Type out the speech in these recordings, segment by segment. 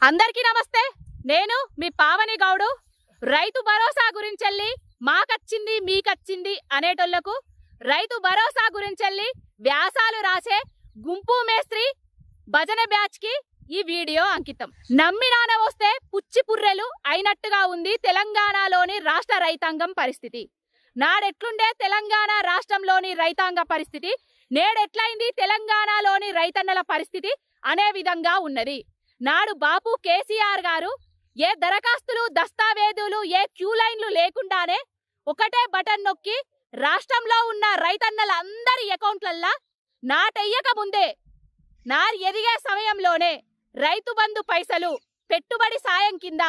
అందరికీ నమస్తే. నేను మీ పావని గౌడు. రైతు భరోసా గురించెల్లి మాకచ్చింది మీకచ్చింది అనేటోళ్లకు రైతు భరోసా గురించెల్లి వ్యాసాలు రాసే గుంపు మేస్త్రి భజన బ్యాచ్ కి ఈ వీడియో అంకితం. నమ్మినాన వస్తే పుచ్చి పుర్రెలు అయినట్టుగా ఉంది తెలంగాణలోని రాష్ట్ర రైతాంగం పరిస్థితి. నాడెట్లుండే తెలంగాణ రాష్ట్రంలోని రైతాంగ పరిస్థితి, నేడెట్లయింది తెలంగాణలోని రైతన్నల పరిస్థితి అనే విధంగా ఉన్నది. నాడు బాపు కేసీఆర్ గారు ఏ దరఖాస్తులు దస్తావేజులు ఏ క్యూ లైన్లు లేకుండానే ఒకటే బటన్ నొక్కి రాష్ట్రంలో ఉన్న రైతన్నల అందరి అకౌంట్లల్లా నాటెయ్యక ముందే నారు ఎదిగే సమయంలోనే రైతు బంధు పైసలు పెట్టుబడి సాయం కింద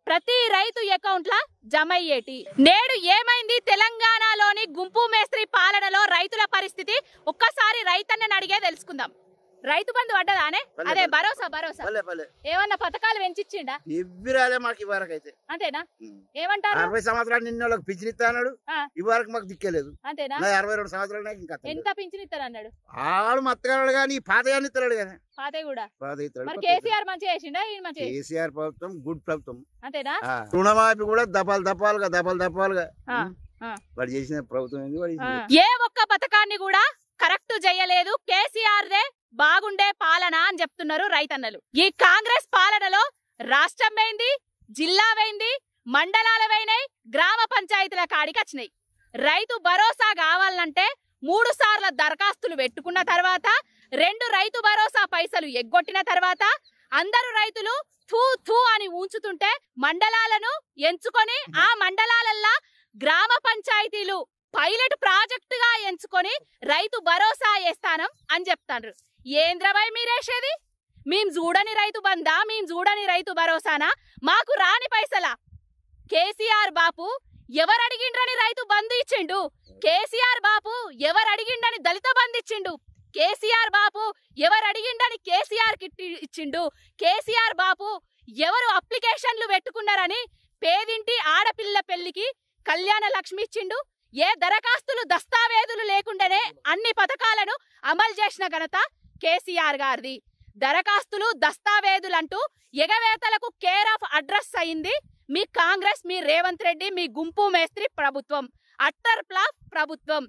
ప్రతి రైతు అకౌంట్ల జమయ్యేటి. నేడు ఏమైంది తెలంగాణలోని గుంపు మేస్త్రి పాలనలో రైతుల పరిస్థితి? ఒక్కసారి రైతన్నని అడిగే తెలుసుకుందాం. రైతు బంధు పడ్డదానే? అదే భరోసా ఏమన్నా పథకాలు పెంచిచ్చిండా? అంతేనా? ఏమంటారు? 60 సంవత్సరాలు నిన్న వాళ్ళకి పింఛన్ ఇస్తాడు, ఇవరకు మాకు దిక్కలేదు. అంతేనా? 62 సంవత్సరాలు ఎంత పింఛన్ ఇస్తారు అన్నాడు? ఆడు మత్తగాడు కానీ పాతయాన్ని ఇస్తాడు కదా. పాతే కూడా పాత ఇస్తాడు. కేసీఆర్ మంచిగా చేసిండా? కేసీఆర్ ప్రభుత్వం గుడ్ ప్రభుత్వం. అంతేనా? రుణమాఫీ కూడా దపాలుగా వాడు చేసిన ప్రభుత్వం. ఏ ఒక్క పథకాన్ని కూడా కరెక్ట్ చేయలేదు. కేసీఆర్ దే బాగుండే పాలన అని చెప్తున్నారు రైతన్నలు. ఈ కాంగ్రెస్ పాలనలో రాష్ట్రం వేయింది, జిల్లా వేయింది, మండలాలు వేయినాయి, గ్రామ పంచాయతీల కాడికి వచ్చినాయి. రైతు భరోసా కావాలంటే 3 సార్ల దరఖాస్తులు పెట్టుకున్న తర్వాత 2 రైతు భరోసా పైసలు ఎగ్గొట్టిన తర్వాత అందరు రైతులు థూ అని ఉంచుతుంటే మండలాలను ఎంచుకొని ఆ మండలాలల్లా గ్రామ పంచాయతీలు పైలట్ ప్రాజెక్ట్ గా ఎంచుకొని రైతు భరోసా వేస్తానం అని చెప్తాండ్రు. ఏంద్రబాయ్ మీరేసేది? మేం చూడని రైతు బందా, మేం చూడని రైతు భరోసానా? మాకు రాని పైసలా? కేసీఆర్ బాపు ఎవరు అడిగిండ్రని రైతు బంధు ఇచ్చిండు? కేసీఆర్ బాపు ఎవరు అడిగిండని దళిత బంధు ఇచ్చిండు? కేసీఆర్ బాపు ఎవరు అడిగిండని కేసీఆర్ కిట్ ఇచ్చిండు? కేసీఆర్ బాపు ఎవరు అప్లికేషన్లు పెట్టుకున్నారని పేదింటి ఆడపిల్ల పెళ్లికి కళ్యాణ లక్ష్మి ఇచ్చిండు? ఏ దరఖాస్తులు దస్తావేజులు లేకుండానే అన్ని పథకాలను అమలు చేసిన ఘనత కేసీఆర్ గారిది. దరఖాస్తులు దస్తావేజులంటూ ఎగవేతలకు కేర్ ఆఫ్ అడ్రస్ అయింది మీ కాంగ్రెస్, మీ రేవంత్ రెడ్డి, మీ గుంపు మేస్త్రి ప్రభుత్వం, అట్టర్ ఫ్లాప్ ప్రభుత్వం.